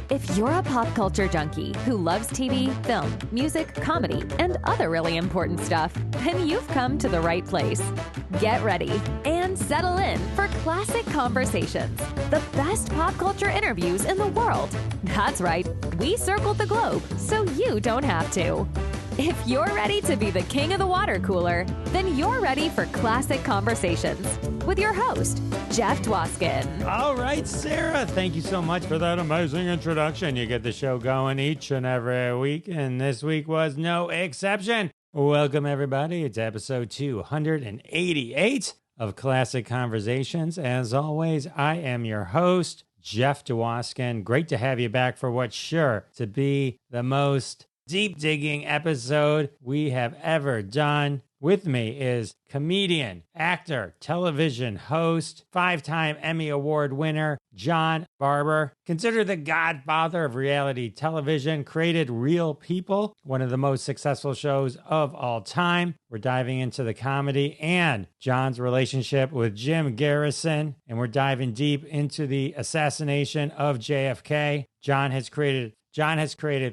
If you're a pop culture junkie who loves TV, film, music, comedy, and other really important stuff, then you've come to the right place. Get ready and settle in for Classic Conversations, the best pop culture interviews in the world. That's right, we circled the globe so you don't have to. If you're ready to be the king of the water cooler, then you're ready for Classic Conversations with your host, Jeff Dwoskin. All right, Sarah, thank you so much for that amazing introduction. You get the show going each and every week, and this week was no exception. Welcome, everybody. It's episode 288 of Classic Conversations. As always, I am your host, Jeff Dwoskin. Great to have you back for what's sure to be the most deep-digging episode we have ever done. With me is comedian, actor, television host, 5-time Emmy Award winner, John Barbour. Considered the godfather of reality television, created Real People, one of the most successful shows of all time. We're diving into the comedy and John's relationship with Jim Garrison, and we're diving deep into the assassination of JFK. John has created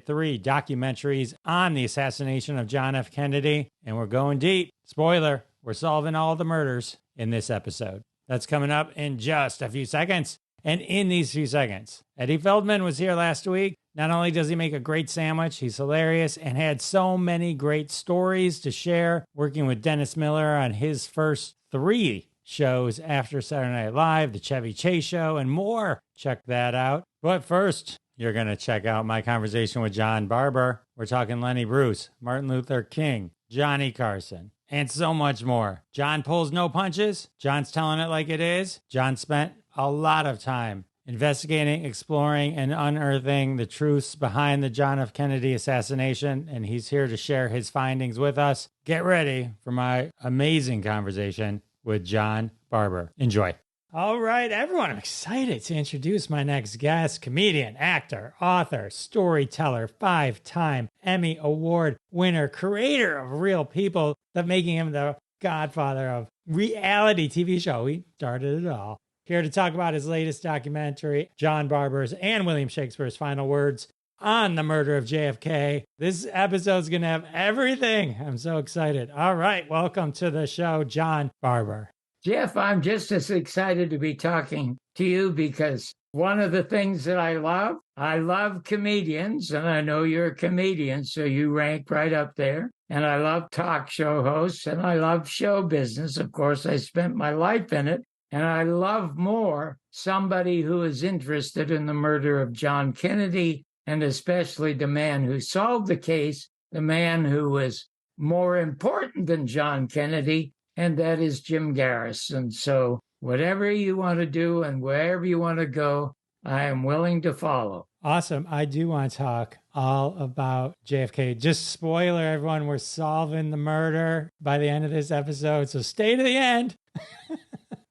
3 documentaries on the assassination of John F. Kennedy, and we're going deep. Spoiler, we're solving all the murders in this episode. That's coming up in just a few seconds. And in these few seconds, Eddie Feldman was here last week. Not only does he make a great sandwich, he's hilarious and had so many great stories to share, working with Dennis Miller on his first 3 shows after Saturday Night Live, the Chevy Chase Show, and more. Check that out. But first, you're going to check out my conversation with John Barbour. We're talking Lenny Bruce, Martin Luther King, Johnny Carson, and so much more. John pulls no punches. John's telling it like it is. John spent a lot of time investigating, exploring, and unearthing the truths behind the John F. Kennedy assassination, and he's here to share his findings with us. Get ready for my amazing conversation with John Barbour. Enjoy. All right, everyone, I'm excited to introduce my next guest, comedian, actor, author, storyteller, 5-time Emmy Award winner, creator of Real People, that making him the godfather of reality TV show. He started it all. Here to talk about his latest documentary, John Barbour's and William Shakespeare's final words on the murder of JFK. This episode's going to have everything. I'm so excited. All right, welcome to the show, John Barbour. Jeff, I'm just as excited to be talking to you because one of the things that I love comedians, and I know you're a comedian, so you rank right up there. And I love talk show hosts, and I love show business. Of course, I spent my life in it. And I love more somebody who is interested in the murder of John Kennedy, and especially the man who solved the case, the man who was more important than John Kennedy, and that is Jim Garrison. So whatever you want to do and wherever you want to go, I am willing to follow. Awesome. I do want to talk all about JFK. Just spoiler, everyone, we're solving the murder by the end of this episode, so stay to the end.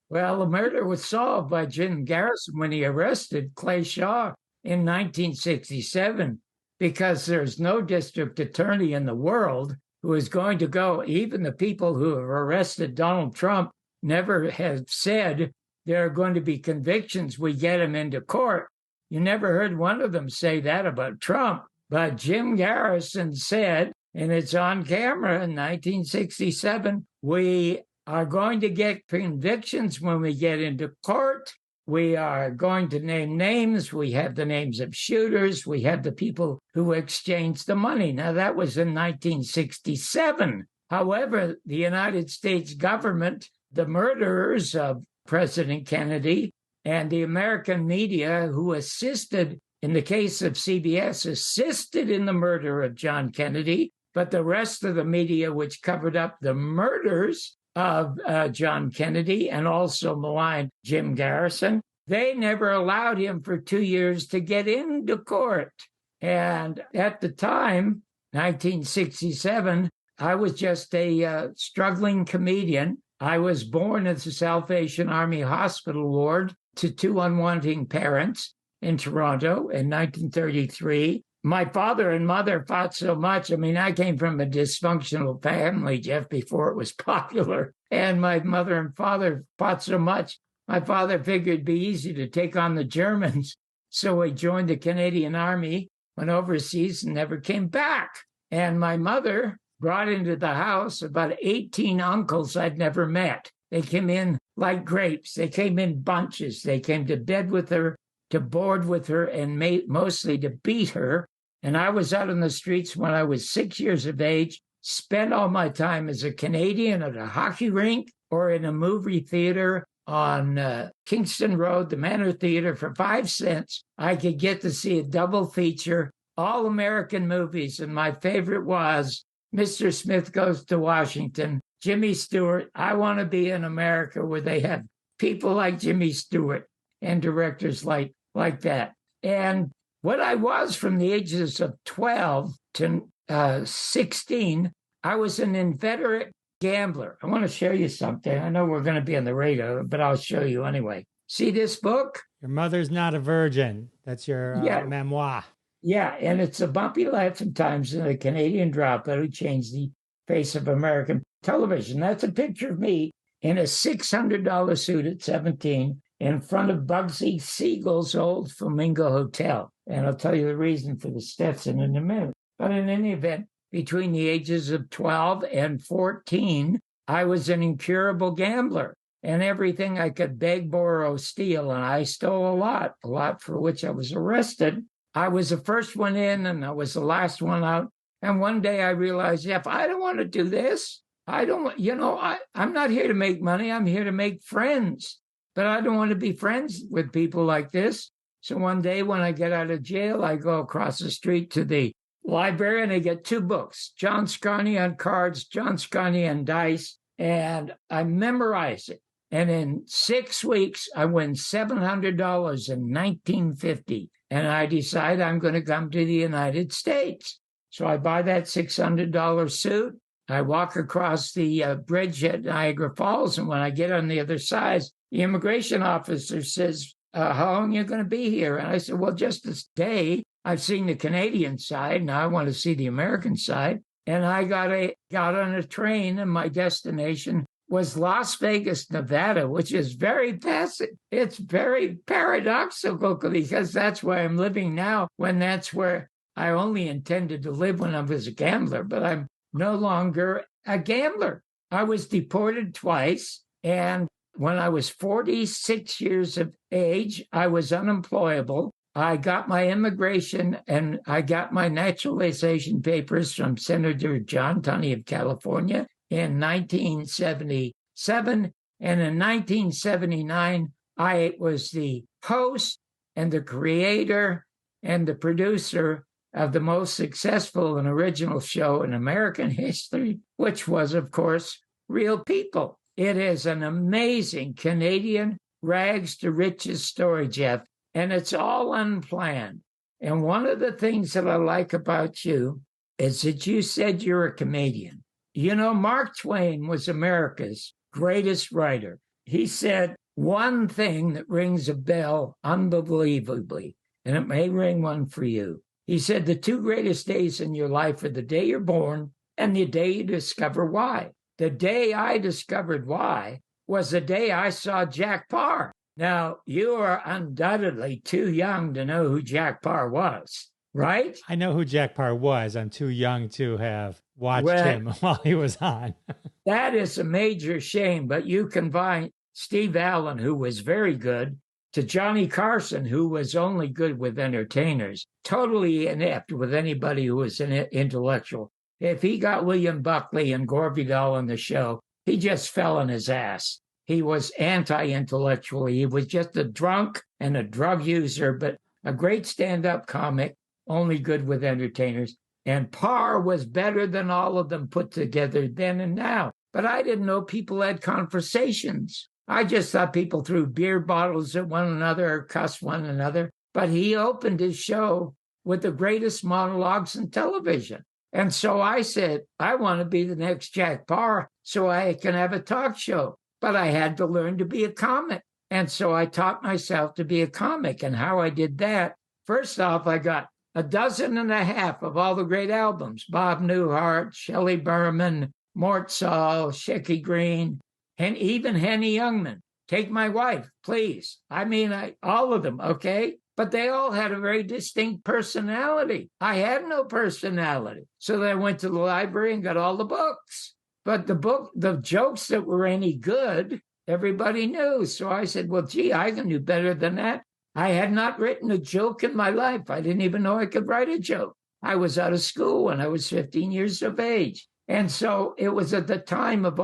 Well, the murder was solved by Jim Garrison when he arrested Clay Shaw in 1967, because there's no district attorney in the world who is going to go. Even the people who have arrested Donald Trump never have said there are going to be convictions. We get him into court. You never heard one of them say that about Trump. But Jim Garrison said, and it's on camera in 1967, we are going to get convictions when we get into court. We are going to name names. We have the names of shooters. We have the people who exchanged the money. Now, that was in 1967. However, the United States government, the murderers of President Kennedy, and the American media who assisted, in the case of CBS, assisted in the murder of John Kennedy, but the rest of the media, which covered up the murders of John Kennedy and also maligned Jim Garrison, they never allowed him for 2 years to get into court. And at the time, 1967, I was just a struggling comedian. I was born at the Salvation Army Hospital ward to 2 unwanting parents in Toronto in 1933. My father and mother fought so much. I mean, I came from a dysfunctional family, Jeff, before it was popular. And my mother and father fought so much. My father figured it'd be easy to take on the Germans. So he joined the Canadian Army, went overseas, and never came back. And my mother brought into the house about 18 uncles I'd never met. They came in like grapes. They came in bunches. They came to bed with her, to board with her, and mostly to beat her. And I was out on the streets when I was 6 years of age, spent all my time as a Canadian at a hockey rink or in a movie theater on Kingston Road, the Manor Theater, for 5 cents. I could get to see a double feature, all American movies. And my favorite was Mr. Smith Goes to Washington, Jimmy Stewart. I want to be in America where they have people like Jimmy Stewart and directors like that. And what I was from the ages of 12 to 16, I was an inveterate gambler. I want to show you something. I know we're going to be on the radio, but I'll show you anyway. See this book? Your Mother's Not a Virgin. That's your memoir. Yeah, and it's a bumpy life sometimes in a Canadian dropout who changed the face of American television. That's a picture of me in a $600 suit at 17 in front of Bugsy Siegel's old Flamingo Hotel. And I'll tell you the reason for the Stetson in a minute. But in any event, between the ages of 12 and 14, I was an incurable gambler. And everything I could beg, borrow, steal, and I stole a lot for which I was arrested. I was the first one in and I was the last one out. And one day I realized, Jeff, I don't want to do this. I'm not here to make money. I'm here to make friends. But I don't want to be friends with people like this. So one day when I get out of jail, I go across the street to the library and I get 2 books, John Scarney on cards, John Scarney on dice, and I memorize it. And in 6 weeks, I win $700 in 1950. And I decide I'm going to come to the United States. So I buy that $600 suit. I walk across the bridge at Niagara Falls. And when I get on the other side, the immigration officer says, how long are you going to be here? And I said, well, just this day. I've seen the Canadian side. Now I want to see the American side. And I got on a train, and my destination was Las Vegas, Nevada, which is very passive. It's very paradoxical because that's where I'm living now, when that's where I only intended to live when I was a gambler, but I'm no longer a gambler. I was deported twice, and when I was 46 years of age, I was unemployable. I got my immigration and I got my naturalization papers from Senator John Tunney of California in 1977. And in 1979, I was the host and the creator and the producer of the most successful and original show in American history, which was, of course, Real People. It is an amazing Canadian rags to riches story, Jeff, and it's all unplanned. And one of the things that I like about you is that you said you're a comedian. You know, Mark Twain was America's greatest writer. He said one thing that rings a bell unbelievably, and it may ring one for you. He said the 2 greatest days in your life are the day you're born and the day you discover why. The day I discovered why was the day I saw Jack Parr. Now, you are undoubtedly too young to know who Jack Parr was, right? I know who Jack Parr was. I'm too young to have watched him while he was on. That is a major shame, but you combine Steve Allen, who was very good, to Johnny Carson, who was only good with entertainers, totally inept with anybody who was an intellectual. If he got William Buckley and Gore Vidal on the show, he just fell on his ass. He was anti-intellectual. He was just a drunk and a drug user, but a great stand-up comic, only good with entertainers. And Parr was better than all of them put together then and now. But I didn't know people had conversations. I just thought people threw beer bottles at one another or cussed one another. But he opened his show with the greatest monologues in television. And so I said, I want to be the next Jack Parr so I can have a talk show. But I had to learn to be a comic. And so I taught myself to be a comic. And how I did that, first off, I got 12.5 of all the great albums. Bob Newhart, Shelley Berman, Mort Saul, Shecky Green, and even Henny Youngman. Take My Wife, please. I mean, all of them, okay? but they all had a very distinct personality. I had no personality. So then I went to the library and got all the books. But the jokes that were any good, everybody knew. So I said, well, gee, I can do better than that. I had not written a joke in my life. I didn't even know I could write a joke. I was out of school when I was 15 years of age. And so it was at the time of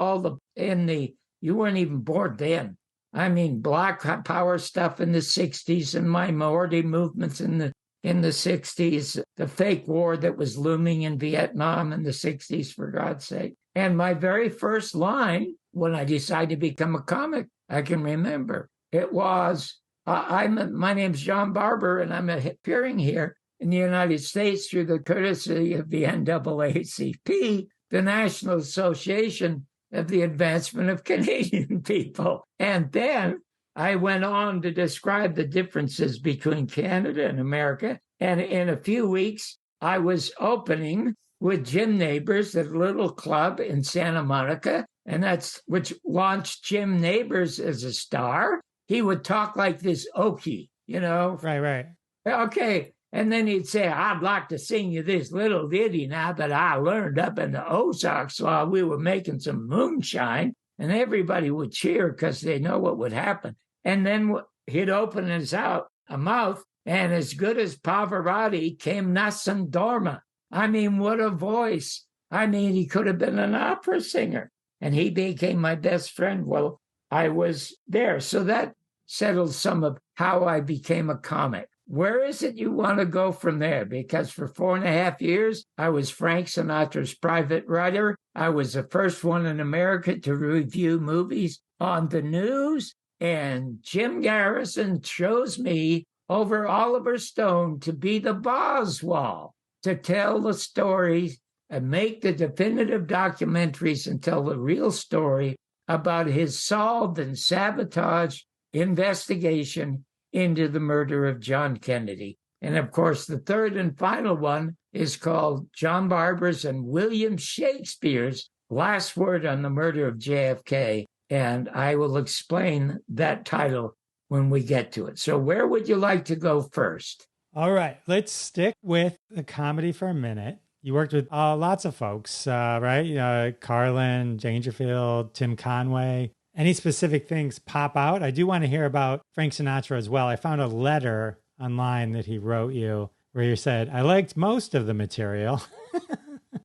you weren't even born then. I mean, Black Power stuff in the 60s and minority movements in the 60s, the fake war that was looming in Vietnam in the 60s, for God's sake. And my very first line when I decided to become a comic, I can remember, it was, my name's John Barbour, and I'm appearing here in the United States through the courtesy of the NAACP, the National Association of the Advancement of Canadian People. And then I went on to describe the differences between Canada and America. And in a few weeks, I was opening with Jim Neighbors at a little club in Santa Monica, and which launched Jim Neighbors as a star. He would talk like this Okie, Right. Okay. And then he'd say, I'd like to sing you this little ditty now that I learned up in the Ozarks while we were making some moonshine. And everybody would cheer because they know what would happen. And then he'd open his mouth, and as good as Pavarotti came Nassim Dorma. I mean, what a voice. I mean, he could have been an opera singer. And he became my best friend while I was there. So that settled some of how I became a comic. Where is it you want to go from there? Because for 4.5 years, I was Frank Sinatra's private writer. I was the first one in America to review movies on the news. And Jim Garrison chose me over Oliver Stone to be the Boswell, to tell the stories and make the definitive documentaries and tell the real story about his solved and sabotaged investigation into the murder of John Kennedy. And of course, the third and final one is called John Barbour's and William Shakespeare's Last Word on the Murder of JFK. And I will explain that title when we get to it. So where would you like to go first? All right, let's stick with the comedy for a minute. You worked with lots of folks, right? Carlin, Dangerfield, Tim Conway. Any specific things pop out? I do want to hear about Frank Sinatra as well. I found a letter online that he wrote you where you said, I liked most of the material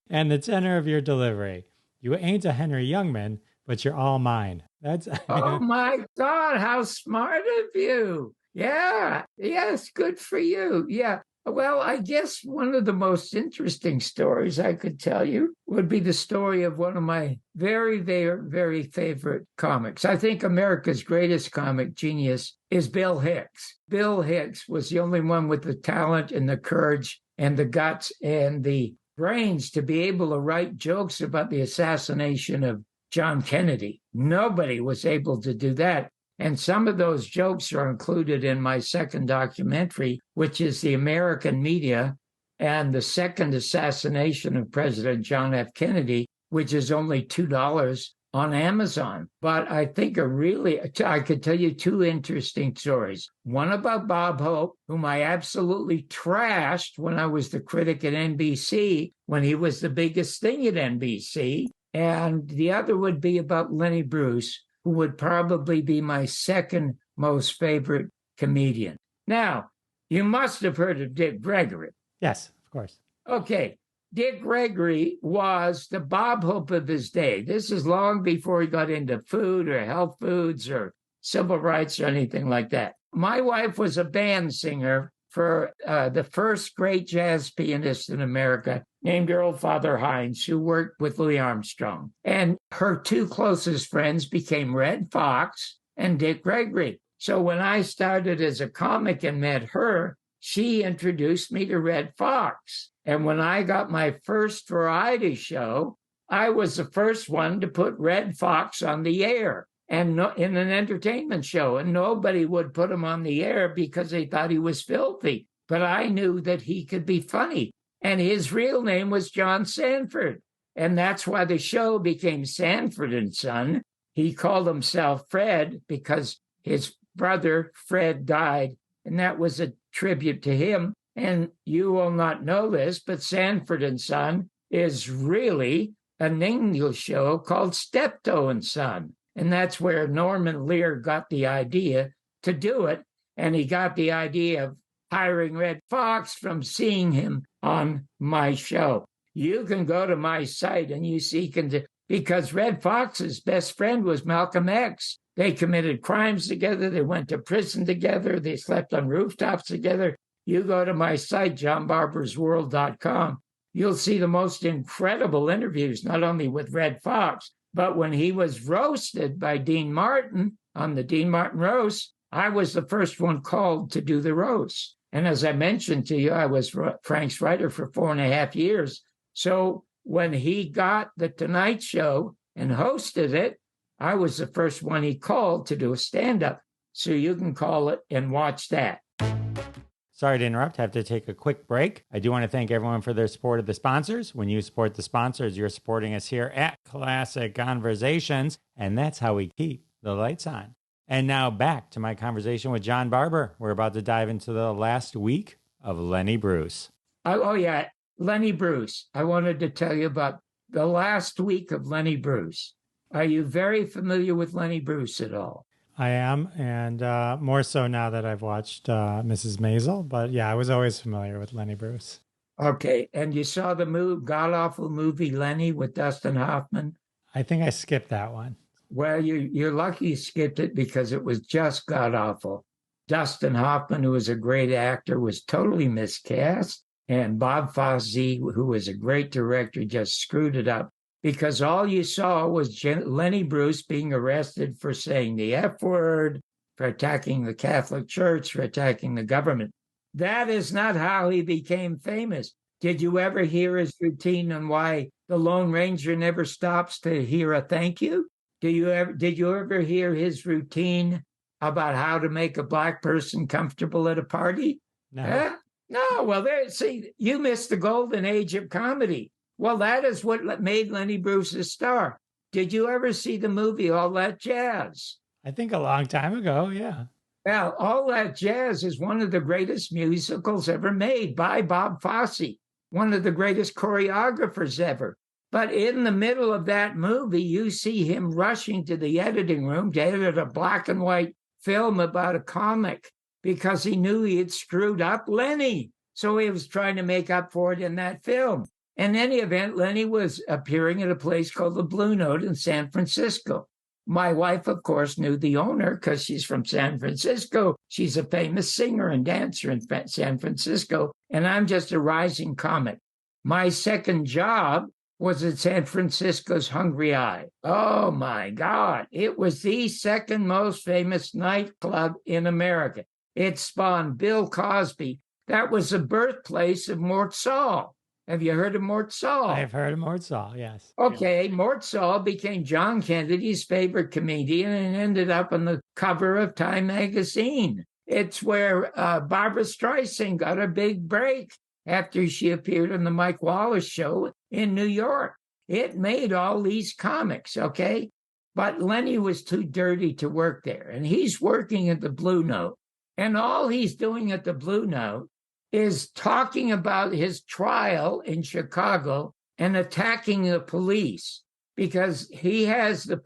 and the tenor of your delivery. You ain't a Henry Youngman, but you're all mine. Oh my God, how smart of you. Yeah. Yes, good for you. Yeah. Well, I guess one of the most interesting stories I could tell you would be the story of one of my very, very, very favorite comics. I think America's greatest comic genius is Bill Hicks. Bill Hicks was the only one with the talent and the courage and the guts and the brains to be able to write jokes about the assassination of John Kennedy. Nobody was able to do that. And some of those jokes are included in my second documentary, which is The American Media and the Second Assassination of President John F. Kennedy, which is only $2 on Amazon. But I think I could tell you two interesting stories. One about Bob Hope, whom I absolutely trashed when I was the critic at NBC, when he was the biggest thing at NBC. And the other would be about Lenny Bruce, who would probably be my second most favorite comedian. Now, you must have heard of Dick Gregory. Yes, of course. Okay. Dick Gregory was the Bob Hope of his day. This is long before he got into food or health foods or civil rights or anything like that. My wife was a band singer for the first great jazz pianist in America named Earl Father Hines, who worked with Louis Armstrong. And her two closest friends became Red Fox and Dick Gregory. So when I started as a comic and met her, she introduced me to Red Fox. And when I got my first variety show, I was the first one to put Red Fox on the air and in an entertainment show. And nobody would put him on the air because they thought he was filthy. But I knew that he could be funny. And his real name was John Sanford. And that's why the show became Sanford and Son. He called himself Fred because his brother Fred died. And that was a tribute to him. And you will not know this, but Sanford and Son is really an English show called Steptoe and Son. And that's where Norman Lear got the idea to do it. And he got the idea of hiring Red Fox from seeing him on my show. You can go to my site and you see, because Red Fox's best friend was Malcolm X. They committed crimes together. They went to prison together. They slept on rooftops together. You go to my site, johnbarbersworld.com. You'll see the most incredible interviews, not only with Red Fox, but when he was roasted by Dean Martin on the Dean Martin roast, I was the first one called to do the roast. And as I mentioned to you, I was Frank's writer for 4.5 years. So when he got the Tonight Show and hosted it, I was the first one he called to do a stand-up. So you can call it and watch that. Sorry to interrupt. I have to take a quick break. I do want to thank everyone for their support of the sponsors. When you support the sponsors, you're supporting us here at Classic Conversations, and that's how we keep the lights on. And now back to my conversation with John Barbour. We're about to dive into the last week of Lenny Bruce. Oh yeah, Lenny Bruce. I wanted to tell you about the last week of Lenny Bruce. Are you very familiar with Lenny Bruce at all? I am, and more so now that I've watched Mrs. Maisel. But yeah, I was always familiar with Lenny Bruce. Okay, and you saw the god-awful movie Lenny with Dustin Hoffman? I think I skipped that one. Well, you're lucky you skipped it because it was just god-awful. Dustin Hoffman, who was a great actor, was totally miscast, and Bob Fosse, who was a great director, just screwed it up. Because all you saw was Lenny Bruce being arrested for saying the F word, for attacking the Catholic Church, for attacking the government. That is not how he became famous. Did you ever hear his routine on why the Lone Ranger never stops to hear a thank you? Did you ever hear his routine about how to make a black person comfortable at a party? No. No. Well, you missed the golden age of comedy. Well, that is what made Lenny Bruce a star. Did you ever see the movie All That Jazz? I think a long time ago, yeah. Well, All That Jazz is one of the greatest musicals ever made by Bob Fosse, one of the greatest choreographers ever. But in the middle of that movie, you see him rushing to the editing room to edit a black and white film about a comic because he knew he had screwed up Lenny. So he was trying to make up for it in that film. In any event, Lenny was appearing at a place called the Blue Note in San Francisco. My wife, of course, knew the owner because she's from San Francisco. She's a famous singer and dancer in San Francisco, and I'm just a rising comic. My second job was at San Francisco's Hungry Eye. Oh, my God. It was the second most famous nightclub in America. It spawned Bill Cosby. That was the birthplace of Mort Sahl. Have you heard of Mort Sahl? I've heard of Mort Sahl, yes. Okay, Mort Sahl became John Kennedy's favorite comedian and ended up on the cover of Time magazine. It's where Barbra Streisand got a big break after she appeared on the Mike Wallace show in New York. It made all these comics, okay? But Lenny was too dirty to work there, and he's working at the Blue Note. And all he's doing at the Blue Note is talking about his trial in Chicago and attacking the police because he has the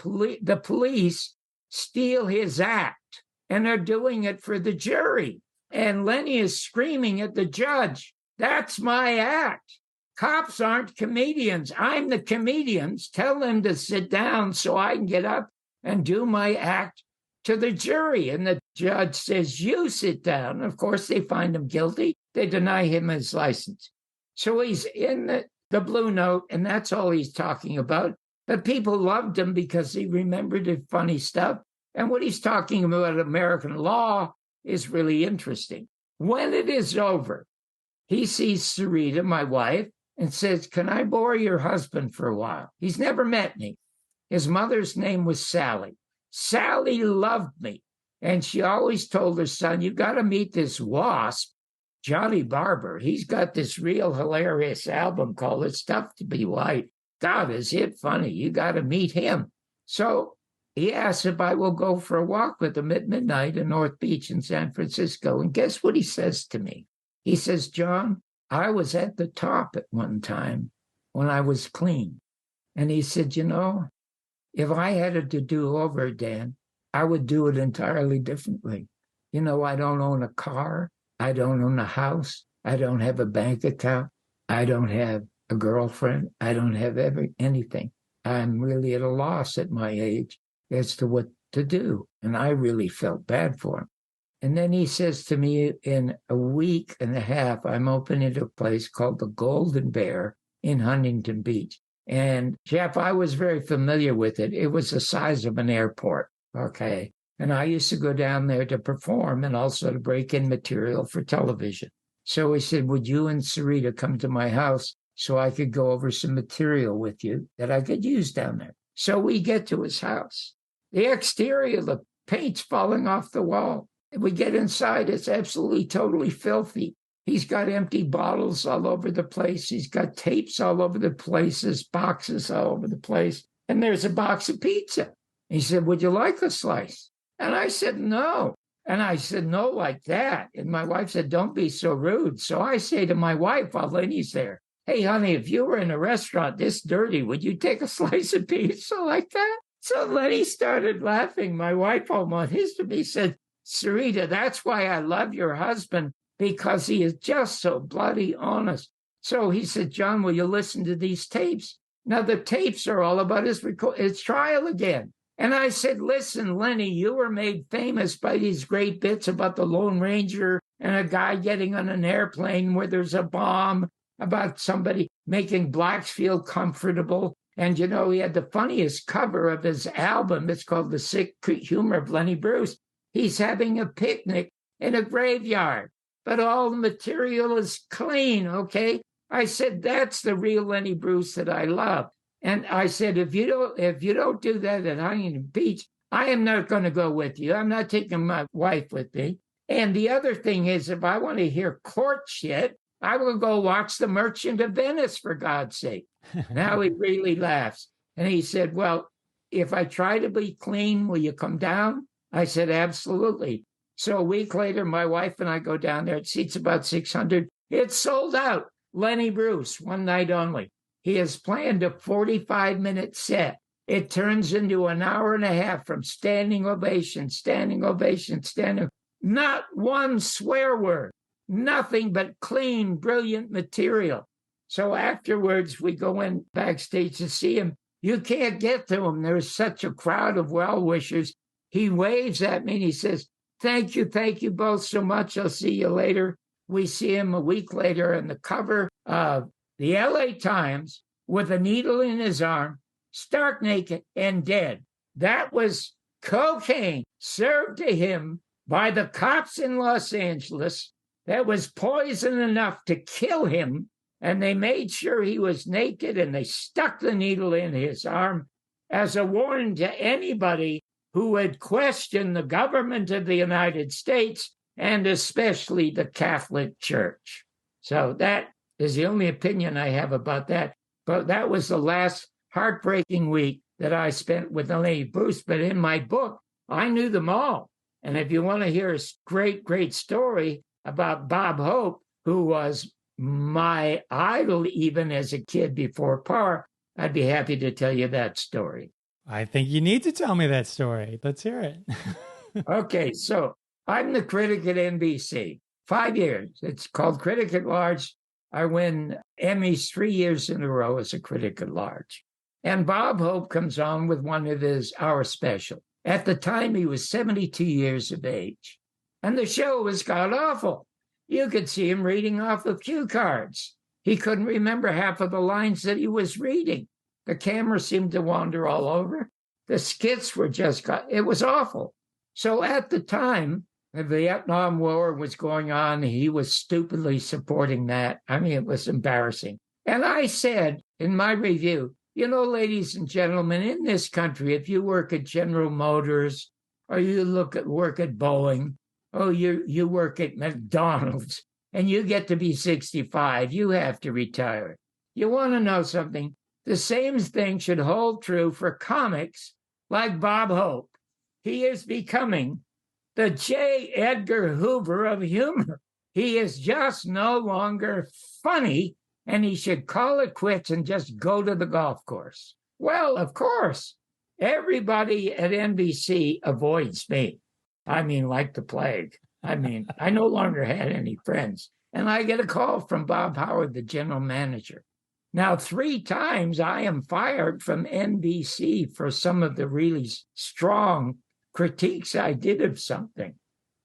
police steal his act, and they're doing it for the jury. And Lenny is screaming at the judge, "That's my act. Cops aren't comedians. I'm the comedians. Tell them to sit down so I can get up and do my act to the jury." And the judge says, "You sit down." Of course, they find him guilty. They deny him his license. So he's in the Blue Note, and that's all he's talking about. But people loved him because he remembered the funny stuff. And what he's talking about American law is really interesting. When it is over, he sees Sarita, my wife, and says, "Can I borrow your husband for a while?" He's never met me. His mother's name was Sally. Sally loved me. And she always told her son, "You got to meet this wasp, Johnny Barbour. He's got this real hilarious album called It's Tough to Be White. God, is it funny? You got to meet him." So he asked if I will go for a walk with him at midnight in North Beach in San Francisco. And guess what he says to me? He says, John, I was at the top at one time when I was clean. And he said, if I had it to do over, Dan, I would do it entirely differently. I don't own a car. I don't own a house. I don't have a bank account. I don't have a girlfriend. I don't have anything. I'm really at a loss at my age as to what to do. And I really felt bad for him. And then he says to me, in a week and a half, I'm opening a place called the Golden Bear in Huntington Beach. And Jeff, I was very familiar with it. It was the size of an airport. Okay. And I used to go down there to perform and also to break in material for television. So he said, would you and Sarita come to my house so I could go over some material with you that I could use down there? So we get to his house. The exterior, the paint's falling off the wall. We get inside, it's absolutely, totally filthy. He's got empty bottles all over the place. He's got tapes all over the place. There's boxes all over the place. And there's a box of pizza. He said, would you like a slice? And I said, no. And I said, no, like that. And my wife said, don't be so rude. So I say to my wife while Lenny's there, hey, honey, if you were in a restaurant this dirty, would you take a slice of pizza like that? So Lenny started laughing. My wife almost hissed at me, said, Sarita, that's why I love your husband, because he is just so bloody honest. So he said, John, will you listen to these tapes? Now, the tapes are all about his trial again. And I said, listen, Lenny, you were made famous by these great bits about the Lone Ranger and a guy getting on an airplane where there's a bomb, about somebody making blacks feel comfortable. And, he had the funniest cover of his album. It's called The Sick Humor of Lenny Bruce. He's having a picnic in a graveyard, but all the material is clean, okay? I said, that's the real Lenny Bruce that I love. And I said, if you don't do that at Huntington Beach, I am not going to go with you. I'm not taking my wife with me. And the other thing is, if I want to hear court shit, I will go watch The Merchant of Venice, for God's sake. Now he really laughs. And he said, well, if I try to be clean, will you come down? I said, absolutely. So a week later, my wife and I go down there. It seats about 600. It's sold out. Lenny Bruce, one night only. He has planned a 45-minute set. It turns into an hour and a half from standing ovation, standing ovation, standing. Not one swear word. Nothing but clean, brilliant material. So afterwards, we go in backstage to see him. You can't get to him. There's such a crowd of well-wishers. He waves at me and he says, thank you both so much. I'll see you later. We see him a week later on the cover of the LA Times with a needle in his arm, stark naked and dead. That was cocaine served to him by the cops in Los Angeles. That was poison enough to kill him. And they made sure he was naked and they stuck the needle in his arm as a warning to anybody who would question the government of the United States and especially the Catholic Church. So that is the only opinion I have about that. But that was the last heartbreaking week that I spent with Lenny Bruce. But in my book, I knew them all. And if you want to hear a great, great story about Bob Hope, who was my idol even as a kid before Parr, I'd be happy to tell you that story. I think you need to tell me that story. Let's hear it. Okay, so I'm the critic at NBC. 5 years. It's called Critic at Large. I win Emmys 3 years in a row as a critic at large. And Bob Hope comes on with one of his hour special. At the time, he was 72 years of age. And the show was god-awful. You could see him reading off of cue cards. He couldn't remember half of the lines that he was reading. The camera seemed to wander all over. The skits were it was awful. So at the time, the Vietnam War was going on. He was stupidly supporting that. I mean, it was embarrassing. And I said in my review, ladies and gentlemen, in this country, if you work at General Motors or you work at Boeing, or you work at McDonald's and you get to be 65, you have to retire. You want to know something? The same thing should hold true for comics like Bob Hope. He is becoming the J. Edgar Hoover of humor. He is just no longer funny, and he should call it quits and just go to the golf course. Well, of course, everybody at NBC avoids me. I mean, like the plague. I mean, I no longer had any friends. And I get a call from Bob Howard, the general manager. Now, 3 times I am fired from NBC for some of the really strong critiques I did of something.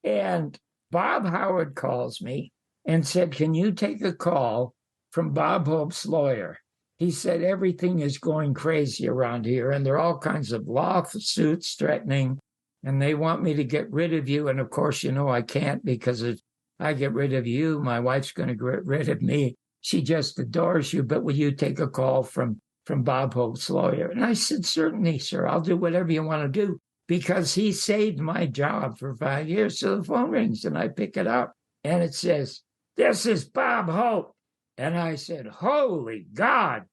And Bob Howard calls me and said, can you take a call from Bob Hope's lawyer? He said, everything is going crazy around here, and there are all kinds of lawsuits threatening, and they want me to get rid of you. And of course, I can't, because if I get rid of you, my wife's going to get rid of me. She just adores you, but will you take a call from Bob Hope's lawyer? And I said, certainly, sir, I'll do whatever you want to do, because he saved my job for 5 years. So the phone rings, and I pick it up, and it says, this is Bob Hope. And I said, holy God.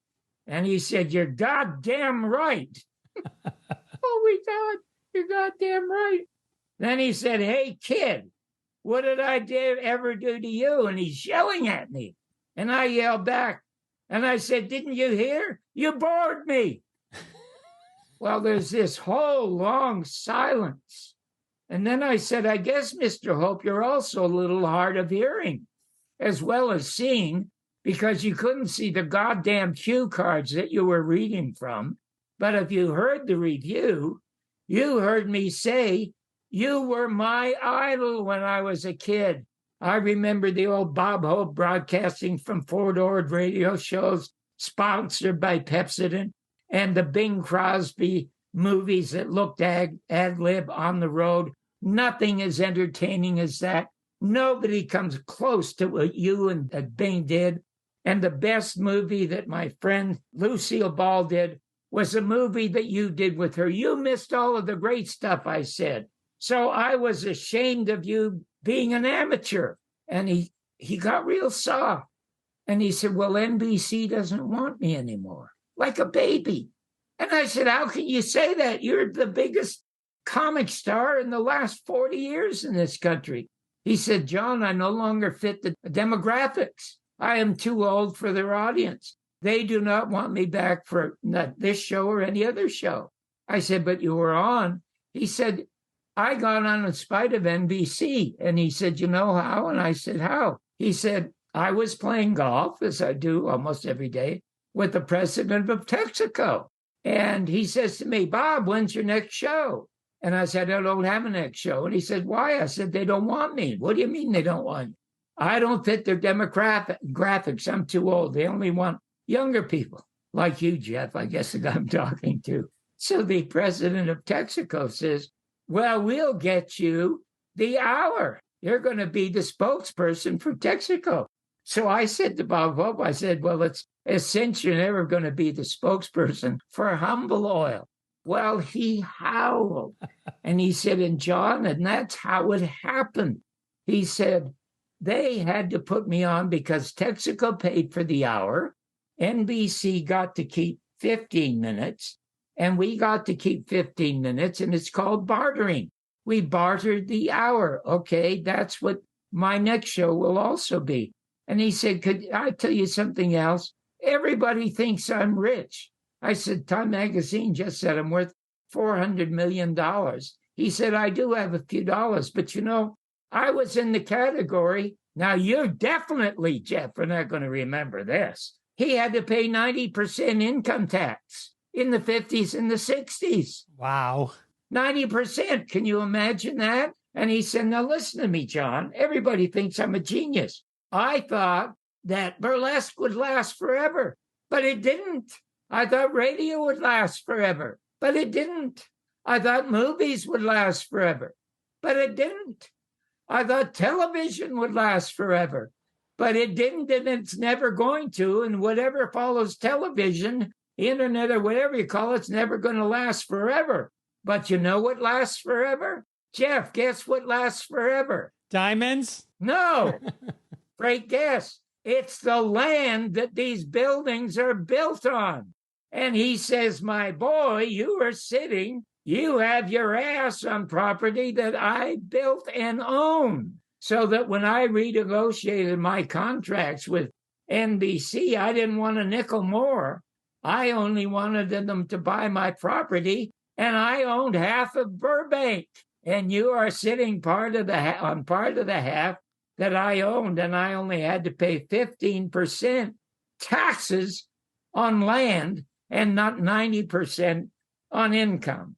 And he said, you're goddamn right. Holy God, you're goddamn right. Then he said, hey, kid, what did I ever do to you? And he's yelling at me. And I yelled back. And I said, didn't you hear? You bored me. Well, there's this whole long silence. And then I said, I guess, Mr. Hope, you're also a little hard of hearing as well as seeing, because you couldn't see the goddamn cue cards that you were reading from. But if you heard the review, you heard me say, you were my idol when I was a kid. I remember the old Bob Hope broadcasting from four-doored radio shows sponsored by Pepsodent, and the Bing Crosby movies that looked ad-lib on the road. Nothing as entertaining as that. Nobody comes close to what you and Bing did. And the best movie that my friend Lucille Ball did was a movie that you did with her. You missed all of the great stuff I said. So I was ashamed of you being an amateur. And he got real soft. And he said, well, NBC doesn't want me anymore, like a baby. And I said, how can you say that? You're the biggest comic star in the last 40 years in this country. He said, John, I no longer fit the demographics. I am too old for their audience. They do not want me back for not this show or any other show. I said, but you were on. He said, I got on in spite of NBC. And he said, you know how? And I said, how? He said, I was playing golf, as I do almost every day, with the president of Texaco. And he says to me, Bob, when's your next show? And I said, I don't have a next show. And he said, why? I said, they don't want me. What do you mean they don't want you? I don't fit their demographics. I'm too old. They only want younger people like you, Jeff, I guess the guy I'm talking to. So the president of Texaco says, well, we'll get you the hour. You're going to be the spokesperson for Texaco. So I said to Bob Hope, I said, well, it's a cinch you're never going to be the spokesperson for Humble Oil. Well, he howled. And he said, and John, and that's how it happened. He said, they had to put me on because Texaco paid for the hour. NBC got to keep 15 minutes, and we got to keep 15 minutes, and it's called bartering. We bartered the hour. Okay, that's what my next show will also be. And he said, could I tell you something else? Everybody thinks I'm rich. I said, Time Magazine just said I'm worth $400 million. He said, I do have a few dollars, but I was in the category. Now, you're definitely, Jeff, are not going to remember this. He had to pay 90% income tax in the 50s and the 60s. Wow. 90%. Can you imagine that? And he said, now listen to me, John. Everybody thinks I'm a genius. I thought that burlesque would last forever, but it didn't. I thought radio would last forever, but it didn't. I thought movies would last forever, but it didn't. I thought television would last forever, but it didn't, and it's never going to. And whatever follows television, internet, or whatever you call it's never going to last forever. But you know what lasts forever? Jeff, guess what lasts forever? Diamonds? No. Great guess. It's the land that these buildings are built on. And he says, my boy, you you have your ass on property that I built and own. So that when I renegotiated my contracts with NBC, I didn't want a nickel more. I only wanted them to buy my property, and I owned half of Burbank. And you are sitting on part of the half that I owned, and I only had to pay 15% taxes on land and not 90% on income.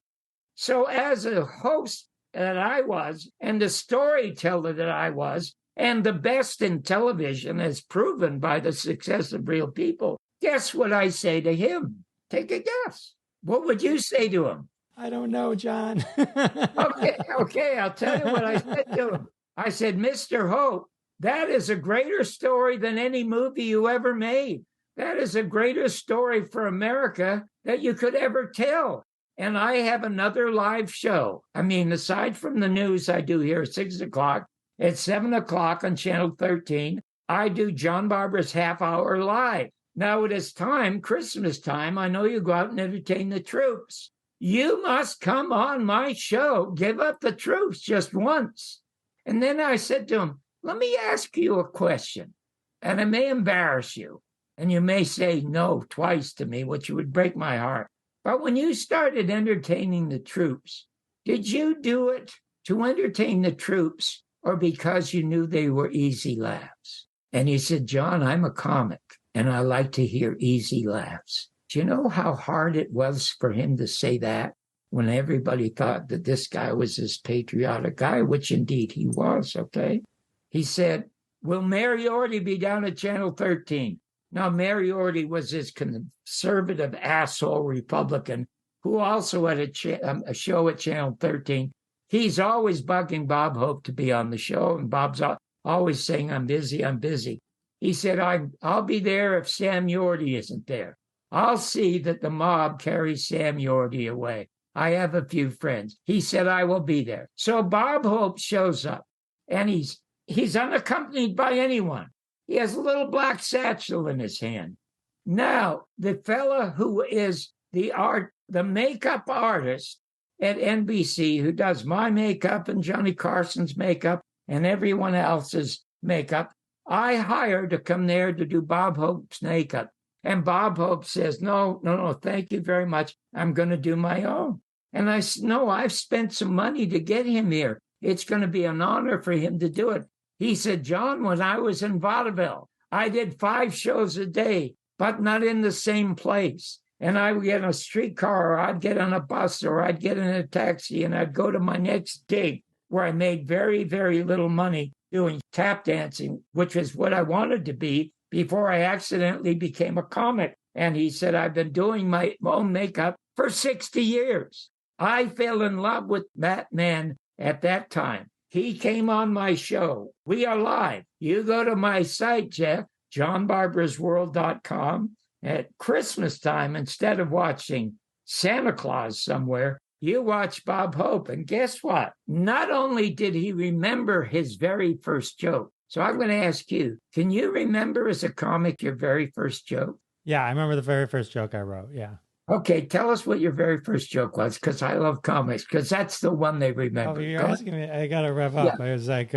So as a host that I was, and the storyteller that I was, and the best in television as proven by the success of Real People, guess what I say to him? Take a guess. What would you say to him? I don't know, John. Okay, I'll tell you what I said to him. I said, Mr. Hope, that is a greater story than any movie you ever made. That is a greater story for America that you could ever tell. And I have another live show. I mean, aside from the news I do here at 6 o'clock, at 7 o'clock on Channel 13, I do John Barbour's Half Hour Live. Now it is time, Christmas time, I know you go out and entertain the troops. You must come on my show, give up the troops just once. And then I said to him, let me ask you a question, and it may embarrass you, and you may say no twice to me, which would break my heart. But when you started entertaining the troops, did you do it to entertain the troops or because you knew they were easy laughs? And he said, John, I'm a comic, and I like to hear easy laughs. Do you know how hard it was for him to say that when everybody thought that this guy was this patriotic guy, which indeed he was, okay? He said, will Mariorty be down at Channel 13? Now, Mariorty was this conservative asshole Republican who also had a show at Channel 13. He's always bugging Bob Hope to be on the show, and Bob's always saying, I'm busy, I'm busy. He said, I'll be there if Sam Yorty isn't there. I'll see that the mob carries Sam Yorty away. I have a few friends. He said, I will be there. So Bob Hope shows up, and he's unaccompanied by anyone. He has a little black satchel in his hand. Now, the fella who is the makeup artist at NBC, who does my makeup and Johnny Carson's makeup and everyone else's makeup, I hired to come there to do Bob Hope's makeup. And Bob Hope says, no, thank you very much. I'm going to do my own. And I said, no, I've spent some money to get him here. It's going to be an honor for him to do it. He said, John, when I was in vaudeville, I did 5 shows a day, but not in the same place. And I would get on a streetcar, or I'd get on a bus, or I'd get in a taxi, and I'd go to my next gig where I made very, very little money doing tap dancing, which is what I wanted to be before I accidentally became a comic. And he said, I've been doing my own makeup for 60 years. I fell in love with that man at that time. He came on my show. We are live. You go to my site, Jeff, johnbarbersworld.com. At Christmas time, instead of watching Santa Claus somewhere, you watch Bob Hope. And guess what? Not only did he remember his very first joke, so I'm going to ask you, can you remember as a comic your very first joke? Yeah, I remember the very first joke I wrote, yeah. Okay, tell us what your very first joke was, because I love comics, because that's the one they remember. Oh, you're asking me, I got to rev up. Yeah. It was like,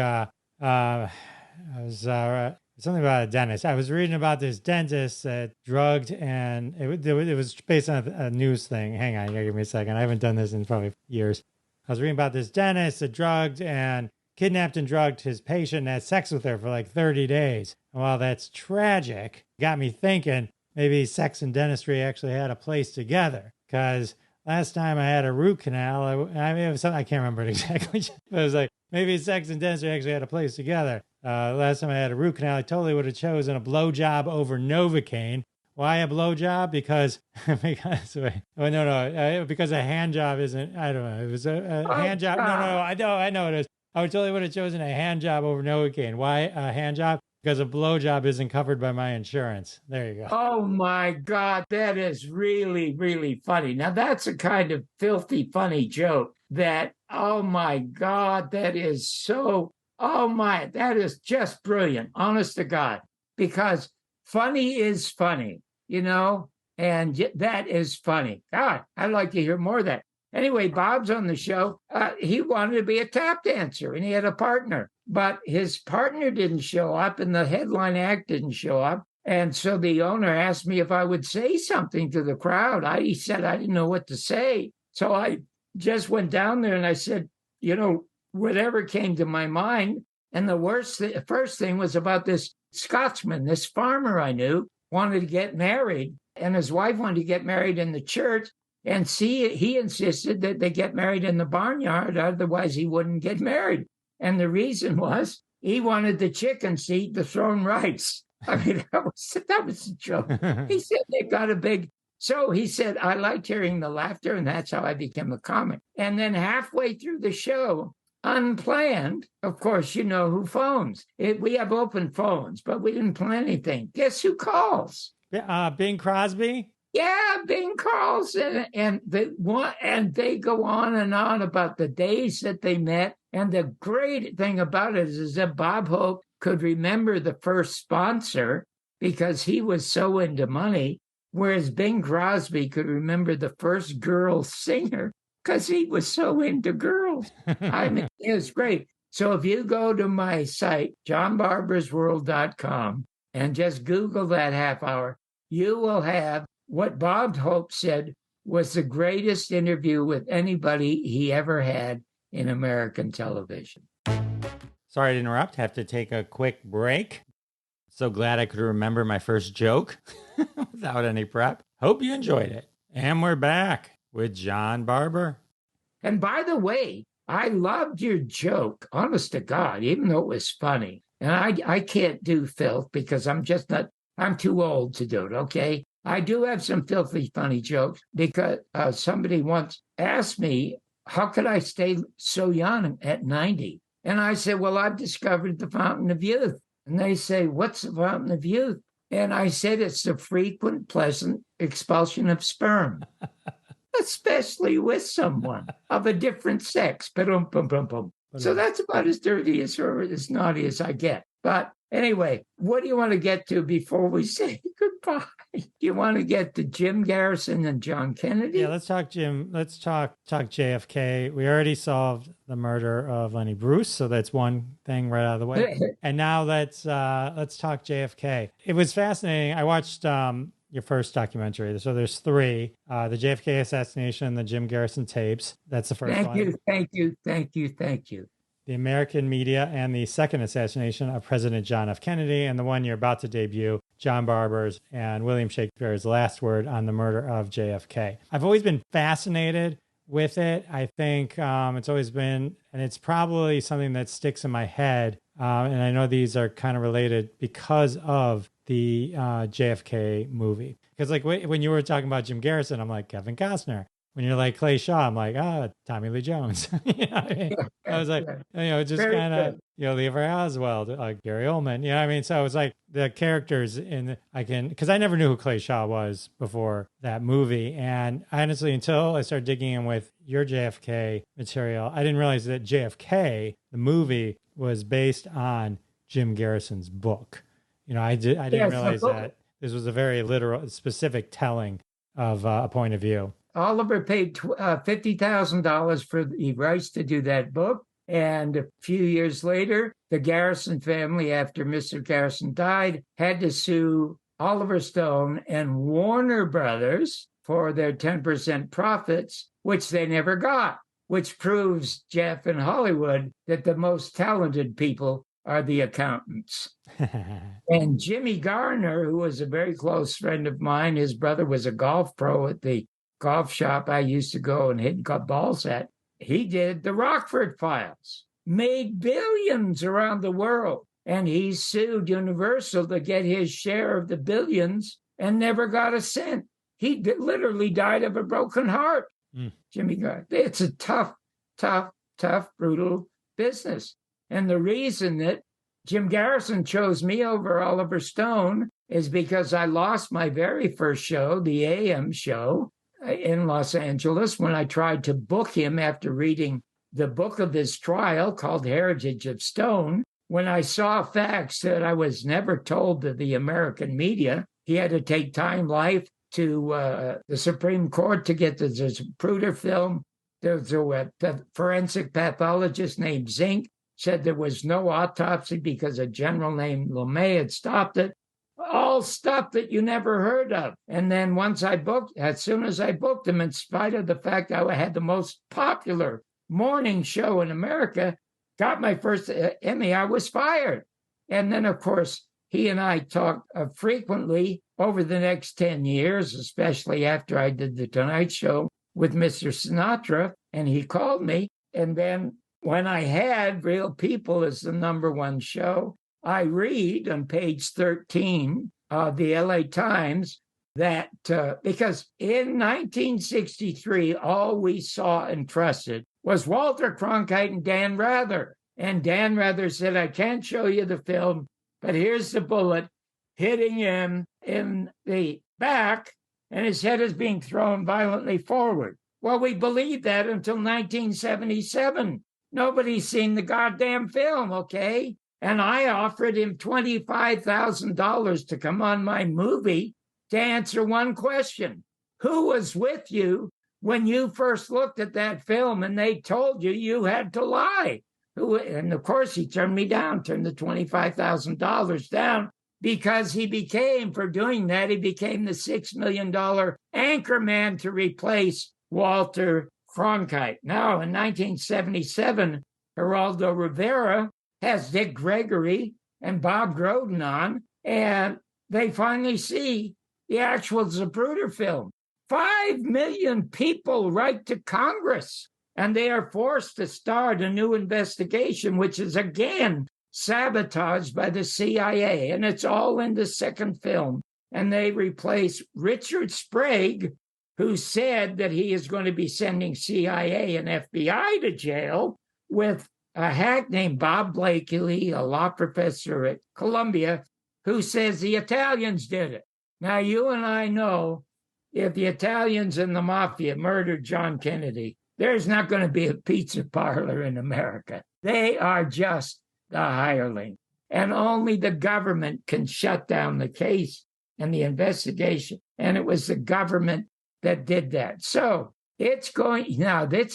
something about a dentist. I was reading about this dentist that drugged, and it was based on a news thing. Hang on, you gotta give me a second. I haven't done this in probably years. I was reading about this dentist that drugged and kidnapped and drugged his patient and had sex with her for like 30 days. And while that's tragic, it got me thinking maybe sex and dentistry actually had a place together. Because last time I had a root canal, it was something, I can't remember it exactly, but it was like maybe sex and dentistry actually had a place together. Last time I had a root canal, I totally would have chosen a blowjob over Novocaine. Why a blowjob? Because because a hand job isn't. I don't know. It was a hand job. No. I know it is. I totally would have chosen a hand job over Novocaine. Why a hand job? Because a blowjob isn't covered by my insurance. There you go. Oh my God, that is really, really funny. Now that's a kind of filthy funny joke. That, oh my God, that is so. Oh my, that is just brilliant, honest to God, because funny is funny, and that is funny. God, I'd like to hear more of that. Anyway, Bob's on the show. He wanted to be a tap dancer, and he had a partner. But his partner didn't show up, and the headline act didn't show up. And so the owner asked me if I would say something to the crowd. He said I didn't know what to say. So I just went down there and I said, whatever came to my mind. And the first thing was about this Scotsman, this farmer I knew, wanted to get married. And his wife wanted to get married in the church. And he insisted that they get married in the barnyard, otherwise he wouldn't get married. And the reason was he wanted the chickens to eat the thrown rice. I mean, that was a joke. He said they got a big... So he said, I liked hearing the laughter, and that's how I became a comic. And then halfway through the show, unplanned, of course, you know who phones. We have open phones, but we didn't plan anything. Guess who calls? Bing Crosby? Yeah, Bing calls, and they go on and on about the days that they met. And the great thing about it is that Bob Hope could remember the first sponsor because he was so into money, whereas Bing Crosby could remember the first girl singer because he was so into girls. I mean, it was great. So if you go to my site, johnbarbersworld.com, and just Google that half hour, you will have what Bob Hope said was the greatest interview with anybody he ever had in American television. Sorry to interrupt. Have to take a quick break. So glad I could remember my first joke without any prep. Hope you enjoyed it. And we're back with John Barbour. And by the way, I loved your joke, honest to God, even though it was funny. And I can't do filth because I'm too old to do it, okay? I do have some filthy funny jokes because somebody once asked me, how could I stay so young at 90? And I said, well, I've discovered the fountain of youth. And they say, what's the fountain of youth? And I said, it's the frequent, pleasant expulsion of sperm, especially with someone of a different sex. So that's about as dirty or as naughty as I get. But anyway, what do you want to get to before we say goodbye? Do you want to get to Jim Garrison and John Kennedy? Yeah, let's talk Jim. Let's talk JFK. We already solved the murder of Lenny Bruce, so that's one thing right out of the way. And now let's talk JFK. It was fascinating. I watched your first documentary. So there's three: the JFK assassination, the Jim Garrison tapes. That's the first one. Thank you. The American Media, and the second assassination of President John F. Kennedy, and the one you're about to debut, John Barbour's and William Shakespeare's last word on the murder of JFK. I've always been fascinated with it. I think it's always been, and it's probably something that sticks in my head. And I know these are kind of related because of the JFK movie. Because like when you were talking about Jim Garrison, I'm like, Kevin Costner. When you're like Clay Shaw, I'm like, Tommy Lee Jones. You know what I mean? I was like, just kind of, Lever Oswald, Gary Oldman. You know what I mean? So it was like the characters because I never knew who Clay Shaw was before that movie. And honestly, until I started digging in with your JFK material, I didn't realize that JFK, the movie, was based on Jim Garrison's book. I didn't realize that this was a very literal, specific telling of a point of view. Oliver paid $50,000 for the rights to do that book. And a few years later, the Garrison family, after Mr. Garrison died, had to sue Oliver Stone and Warner Brothers for their 10% profits, which they never got, which proves, Jeff, in Hollywood, that the most talented people are the accountants. And Jimmy Garner, who was a very close friend of mine, his brother was a golf pro at the golf shop I used to go and hit balls at. He did the Rockford Files, made billions around the world, and he sued Universal to get his share of the billions and never got a cent. He literally died of a broken heart. Jimmy Garner. It's a tough, brutal business. And the reason that Jim Garrison chose me over Oliver Stone is because I lost my very first show, the AM show, in Los Angeles when I tried to book him after reading the book of his trial called Heritage of Stone. When I saw facts that I was never told to the American media, he had to take time life to the Supreme Court to get the Zapruder film There's a forensic pathologist named Zink said there was no autopsy because a general named LeMay had stopped it. All stuff that you never heard of. And then as soon as I booked him, in spite of the fact I had the most popular morning show in America, got my first Emmy, I was fired. And then, of course, he and I talked frequently over the next 10 years, especially after I did The Tonight Show with Mr. Sinatra. And he called me. And then when I had Real People as the #1 show, I read on page 13 of the LA Times that because in 1963, all we saw and trusted was Walter Cronkite and Dan Rather. And Dan Rather said, I can't show you the film, but here's the bullet hitting him in the back, and his head is being thrown violently forward. Well, we believed that until 1977. Nobody's seen the goddamn film, okay? And I offered him $25,000 to come on my movie to answer one question. Who was with you when you first looked at that film and they told you you had to lie? And of course, he turned me down, turned the $25,000 down, because he became the $6 million anchorman to replace Walter Cronkite. Now, in 1977, Geraldo Rivera has Dick Gregory and Bob Groden on, and they finally see the actual Zapruder film. 5 million people write to Congress, and they are forced to start a new investigation, which is again sabotaged by the CIA, and it's all in the second film. And they replace Richard Sprague, who said that he is going to be sending CIA and FBI to jail, with a hack named Bob Blakely, a law professor at Columbia, who says the Italians did it. Now, you and I know if the Italians and the mafia murdered John Kennedy, there's not going to be a pizza parlor in America. They are just the hireling. And only the government can shut down the case and the investigation. And it was the government that did that. So it's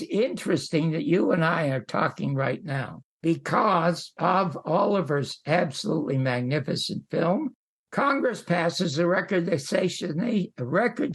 interesting that you and I are talking right now because of Oliver's absolutely magnificent film. Congress passes the Records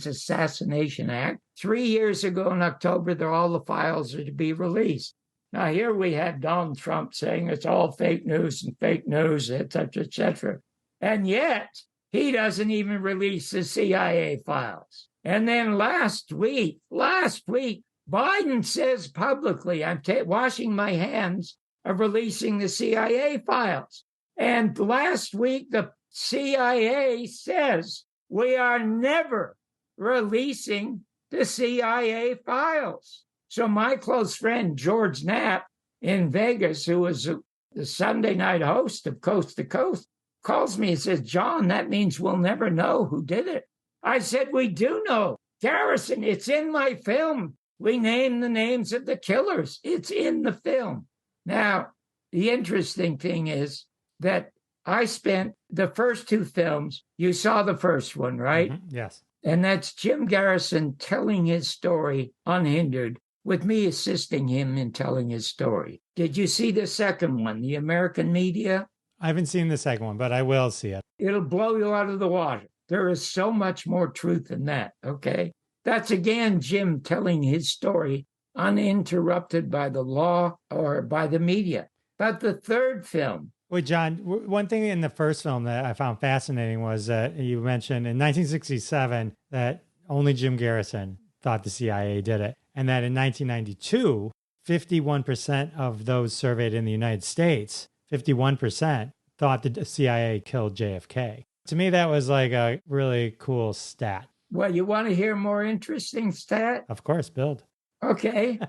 Assassination Act 3 years ago in October. All the files are to be released. Now, here we had Donald Trump saying it's all fake news, et cetera, et cetera. And yet, he doesn't even release the CIA files. And then last week, Biden says publicly, I'm washing my hands of releasing the CIA files. And last week, the CIA says we are never releasing the CIA files. So my close friend, George Knapp in Vegas, who was the Sunday night host of Coast to Coast, calls me and says, John, that means we'll never know who did it. I said, we do know. Garrison, it's in my film. We name the names of the killers. It's in the film. Now, the interesting thing is that I spent the first two films. You saw the first one, right? Mm-hmm. Yes. And that's Jim Garrison telling his story unhindered, with me assisting him in telling his story. Did you see the second one, The American Media? I haven't seen the second one, but I will see it. It'll blow you out of the water. There is so much more truth in that, okay? That's, again, Jim telling his story uninterrupted by the law or by the media. But the third film. Wait, John, one thing in the first film that I found fascinating was that you mentioned in 1967 that only Jim Garrison thought the CIA did it. And that in 1992, 51% of those surveyed in the United States, 51% thought the CIA killed JFK. To me, that was like a really cool stat. Well, you want to hear a more interesting stat? Of course, build. Okay.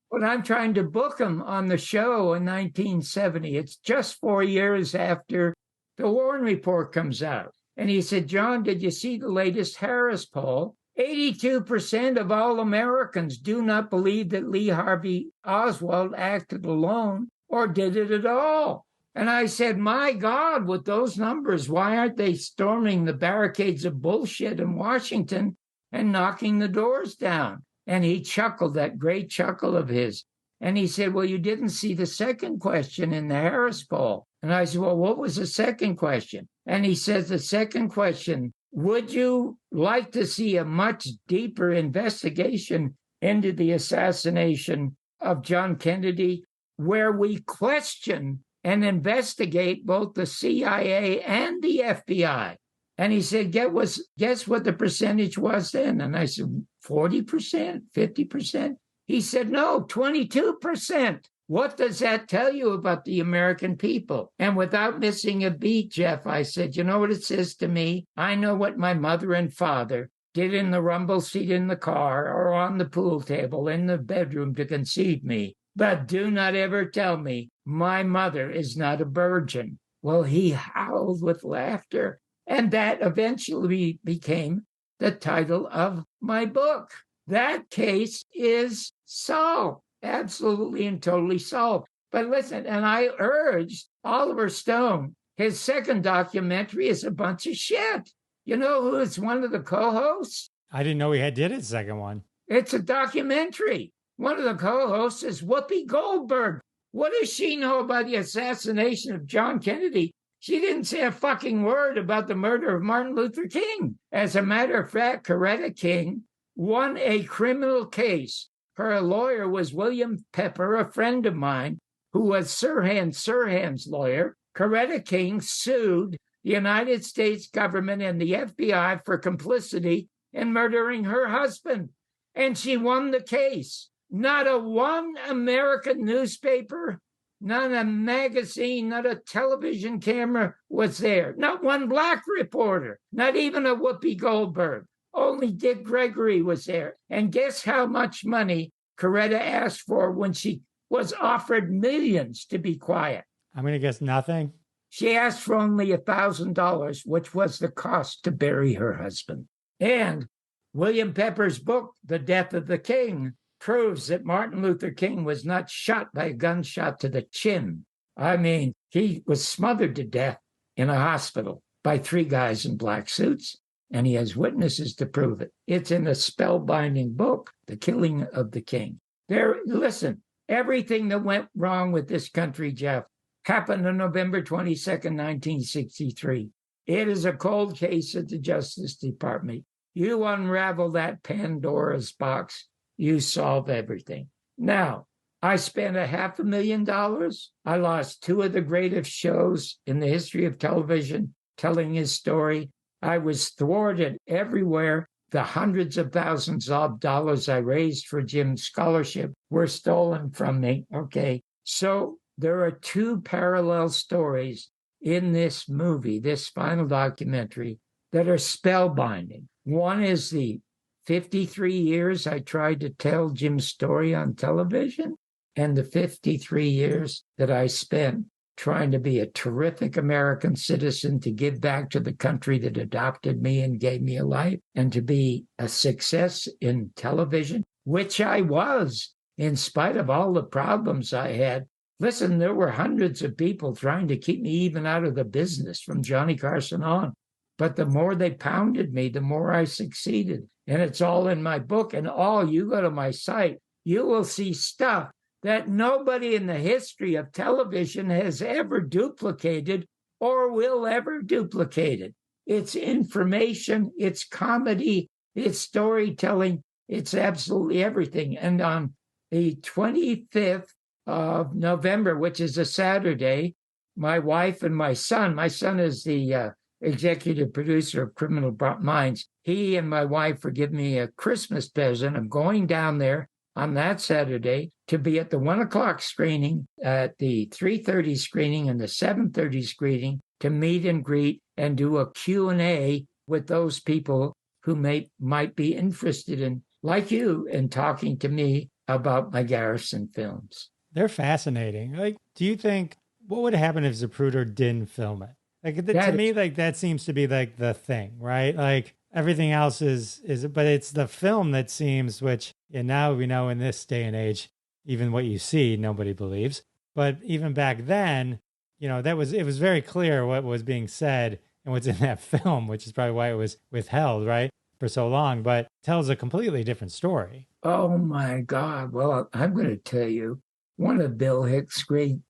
But I'm trying to book him on the show in 1970. It's just 4 years after the Warren Report comes out. And he said, John, did you see the latest Harris poll? 82% of all Americans do not believe that Lee Harvey Oswald acted alone or did it at all. And I said, my God, with those numbers, why aren't they storming the barricades of bullshit in Washington and knocking the doors down? And he chuckled, that great chuckle of his. And he said, well, you didn't see the second question in the Harris poll. And I said, well, what was the second question? And he says, the second question, would you like to see a much deeper investigation into the assassination of John Kennedy, where we question and investigate both the CIA and the FBI? And he said, guess what the percentage was then? And I said, 40%, 50%? He said, no, 22%. What does that tell you about the American people? And without missing a beat, Jeff, I said, you know what it says to me? I know what my mother and father did in the rumble seat in the car or on the pool table in the bedroom to conceive me. But do not ever tell me my mother is not a virgin. Well, he howled with laughter. And that eventually became the title of my book. That case is solved, absolutely and totally solved. But listen, and I urged Oliver Stone, his second documentary is a bunch of shit. You know who is one of the co-hosts? I didn't know he did his second one. It's a documentary. One of the co-hosts is Whoopi Goldberg. What does she know about the assassination of John Kennedy? She didn't say a fucking word about the murder of Martin Luther King. As a matter of fact, Coretta King won a criminal case. Her lawyer was William Pepper, a friend of mine, who was Sirhan's lawyer. Coretta King sued the United States government and the FBI for complicity in murdering her husband. And she won the case. Not a one American newspaper, not a magazine, not a television camera was there. Not one black reporter, not even a Whoopi Goldberg. Only Dick Gregory was there. And guess how much money Coretta asked for when she was offered millions to be quiet? I'm going to guess nothing. She asked for only $1,000, which was the cost to bury her husband. And William Pepper's book, The Death of the King, proves that Martin Luther King was not shot by a gunshot to the chin. I mean, he was smothered to death in a hospital by 3 guys in black suits, and he has witnesses to prove it. It's in a spellbinding book, The Killing of the King. Listen, everything that went wrong with this country, Jeff, happened on November 22nd, 1963. It is a cold case at the Justice Department. You unravel that Pandora's box, you solve everything. Now, I spent $500,000. I lost 2 of the greatest shows in the history of television telling his story. I was thwarted everywhere. The hundreds of thousands of dollars I raised for Jim's scholarship were stolen from me. Okay. So there are 2 parallel stories in this movie, this final documentary, that are spellbinding. One is the 53 years I tried to tell Jim's story on television, and the 53 years that I spent trying to be a terrific American citizen, to give back to the country that adopted me and gave me a life, and to be a success in television, which I was, in spite of all the problems I had. Listen, there were hundreds of people trying to keep me even out of the business from Johnny Carson on. But the more they pounded me, the more I succeeded. And it's all in my book. And you go to my site, you will see stuff that nobody in the history of television has ever duplicated or will ever duplicate it. It's information, it's comedy, it's storytelling, it's absolutely everything. And on the 25th of November, which is a Saturday, my wife and my son is the executive producer of Criminal Minds. He and my wife were giving me a Christmas present. I'm going down there on that Saturday to be at the 1:00 screening, at the 3:30 screening, and the 7:30 screening to meet and greet and do a Q&A with those people who might be interested in, like you, in talking to me about my Garrison films. They're fascinating. Like, do you think, what would happen if Zapruder didn't film it? Like, to me, like, that seems to be like the thing, right? Like, everything else is, but it's the film that seems, which, and now we know in this day and age, even what you see, nobody believes. But even back then, it was very clear what was being said and what's in that film, which is probably why it was withheld, right? for so long, but tells a completely different story. Oh my God. Well, I'm going to tell you one of Bill Hicks'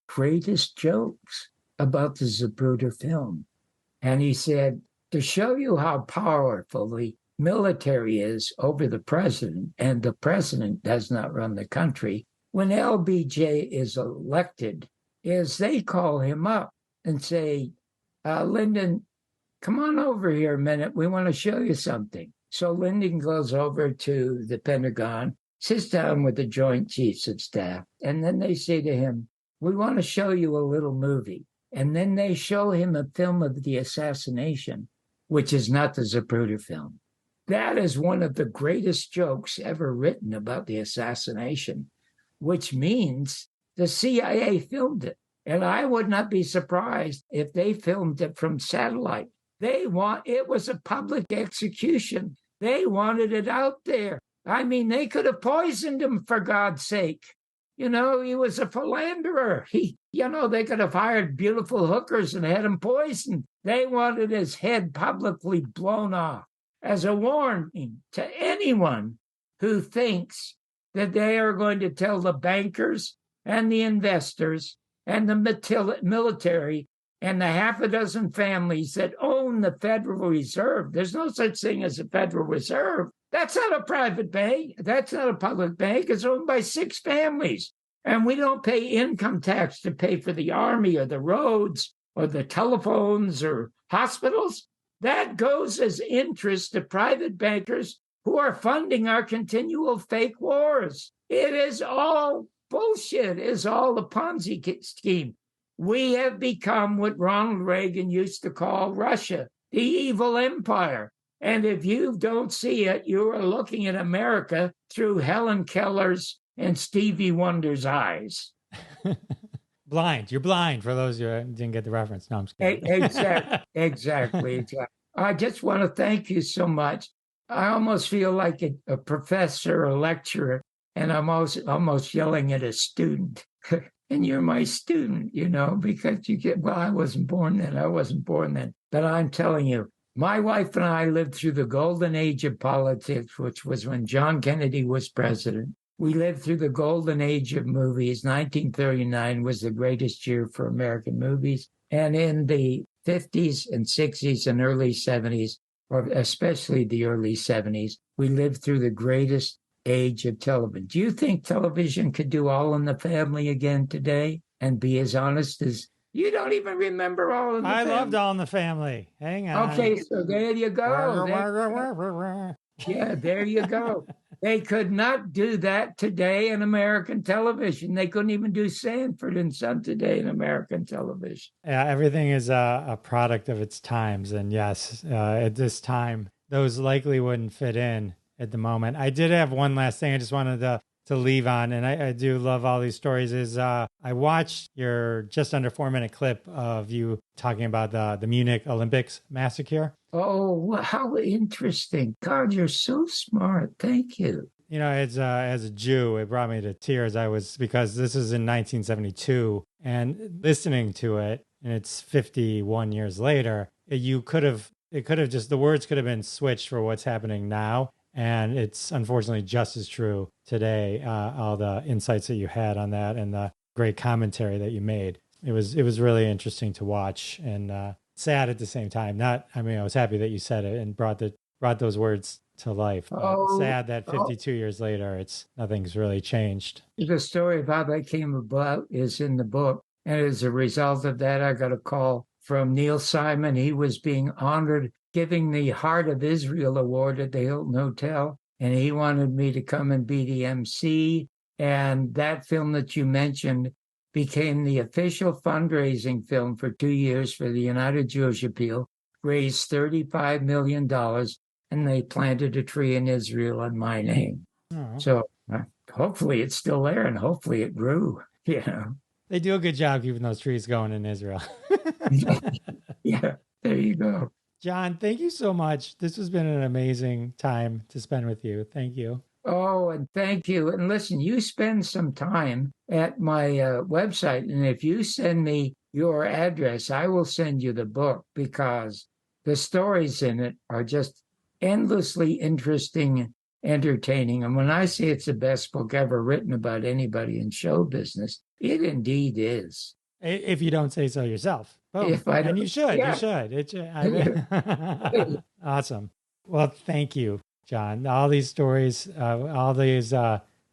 greatest jokes about the Zapruder film. And he said, to show you how powerful the military is over the president, and the president does not run the country, when LBJ is elected, is they call him up and say, Lyndon, come on over here a minute. We want to show you something. So Lyndon goes over to the Pentagon, sits down with the Joint Chiefs of Staff, and then they say to him, we want to show you a little movie. And then they show him a film of the assassination, which is not the Zapruder film. That is one of the greatest jokes ever written about the assassination, which means the CIA filmed it. And I would not be surprised if they filmed it from satellite. It was a public execution. They wanted it out there. I mean, they could have poisoned him, for God's sake. You know, he was a philanderer. They could have hired beautiful hookers and had him poisoned. They wanted his head publicly blown off as a warning to anyone who thinks that they are going to tell the bankers and the investors and the military and the half a dozen families that own the Federal Reserve. There's no such thing as a Federal Reserve. That's not a private bank. That's not a public bank. It's owned by 6 families. And we don't pay income tax to pay for the army or the roads or the telephones or hospitals. That goes as interest to private bankers who are funding our continual fake wars. It is all bullshit. It is all a Ponzi scheme. We have become what Ronald Reagan used to call Russia, the evil empire. And if you don't see it, you are looking at America through Helen Keller's and Stevie Wonder's eyes. Blind. You're blind, for those who didn't get the reference. No, I'm just kidding. Exactly. I just want to thank you so much. I almost feel like a professor or lecturer, and I'm almost yelling at a student. And you're my student, because I wasn't born then. But I'm telling you, my wife and I lived through the golden age of politics, which was when John Kennedy was president. We lived through the golden age of movies. 1939 was the greatest year for American movies. And in the 50s and 60s and early 70s, or especially the early 70s, we lived through the greatest age of television. Do you think television could do All in the Family again today and be as honest as... You don't even remember All in the Family. I loved All in the Family. Hang on. Okay, so there you go. Yeah, there you go. They could not do that today in American television. They couldn't even do Sanford and Son today in American television. Yeah, everything is a product of its times. And yes, at this time, those likely wouldn't fit in at the moment. I did have one last thing I just wanted to leave on, and I do love all these stories, is I watched your just under 4-minute clip of you talking about the Munich Olympics massacre. Oh, how interesting. God, you're so smart. Thank you. As a Jew, it brought me to tears. Because this is in 1972, and listening to it, and it's 51 years later, the words could have been switched for what's happening now. And it's unfortunately just as true today, all the insights that you had on that and the great commentary that you made. It was really interesting to watch and sad at the same time. I was happy that you said it and brought those words to life. Sad that 52 years later, nothing's really changed. The story of how that came about is in the book. And as a result of that, I got a call from Neil Simon. He was being honored giving the Heart of Israel Award at the Hilton Hotel, and he wanted me to come and be the MC. And that film that you mentioned became the official fundraising film for 2 years for the United Jewish Appeal, raised $35 million, and they planted a tree in Israel in my name. Oh. So hopefully it's still there, and hopefully it grew, They do a good job keeping those trees going in Israel. Yeah, there you go. John, thank you so much. This has been an amazing time to spend with you. Thank you. Oh, and thank you. And listen, you spend some time at my website, and if you send me your address, I will send you the book, because the stories in it are just endlessly interesting, entertaining. And when I say it's the best book ever written about anybody in show business, it indeed is. If you don't say so yourself. Boom. If I don't, And you should. yeah. You should. Awesome. Well, thank you, John. All these stories, all these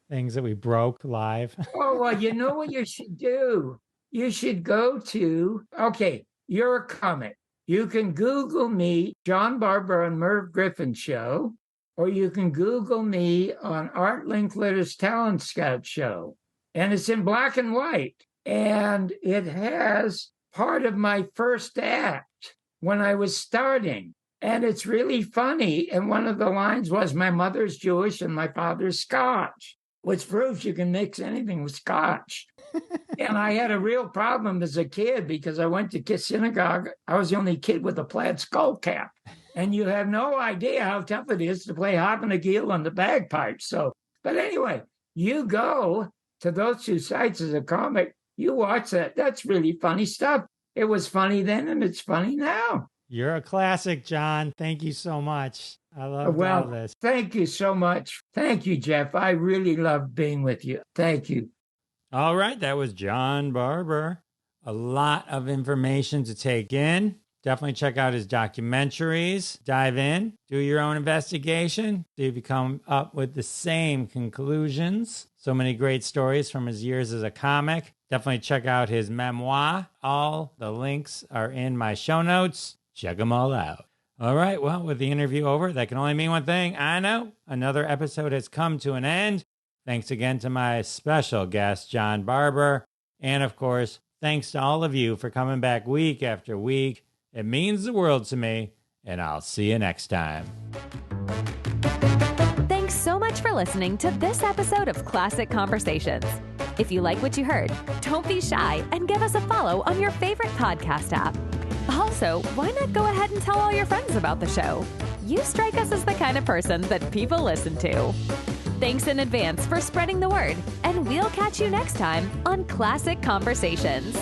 things that we broke live. Oh, well, you know what you should do? You should go to, okay, you're a comic. You can Google me, John Barbour on Merv Griffin Show, or you can Google me on Art Linkletter's Talent Scout Show. And it's in black and white. And it has part of my first act when I was starting. And it's really funny. And one of the lines was, my mother's Jewish and my father's Scotch, which proves you can mix anything with Scotch. And I had a real problem as a kid because I went to synagogue. I was the only kid with a plaid skull cap. And you have no idea how tough it is to play Hop and a Geel on the bagpipes. So, but anyway, you go to those two sites as a comic, you watch that. That's really funny stuff. It was funny then and it's funny now. You're a classic, John. Thank you so much. I love all this. Thank you so much. Thank you, Jeff. I really love being with you. Thank you. All right, that was John Barbour. A lot of information to take in. Definitely check out his documentaries. Dive in, do your own investigation, see if you come up with the same conclusions. So many great stories from his years as a comic. Definitely check out his memoir. All the links are in my show notes. Check them all out. All right, well, with the interview over, that can only mean one thing. I know another episode has come to an end. Thanks again to my special guest, John Barbour. And of course, thanks to all of you for coming back week after week. It means the world to me, and I'll see you next time. Thanks so much for listening to this episode of Classic Conversations. If you like what you heard, don't be shy and give us a follow on your favorite podcast app. Also, why not go ahead and tell all your friends about the show? You strike us as the kind of person that people listen to. Thanks in advance for spreading the word, and we'll catch you next time on Classic Conversations.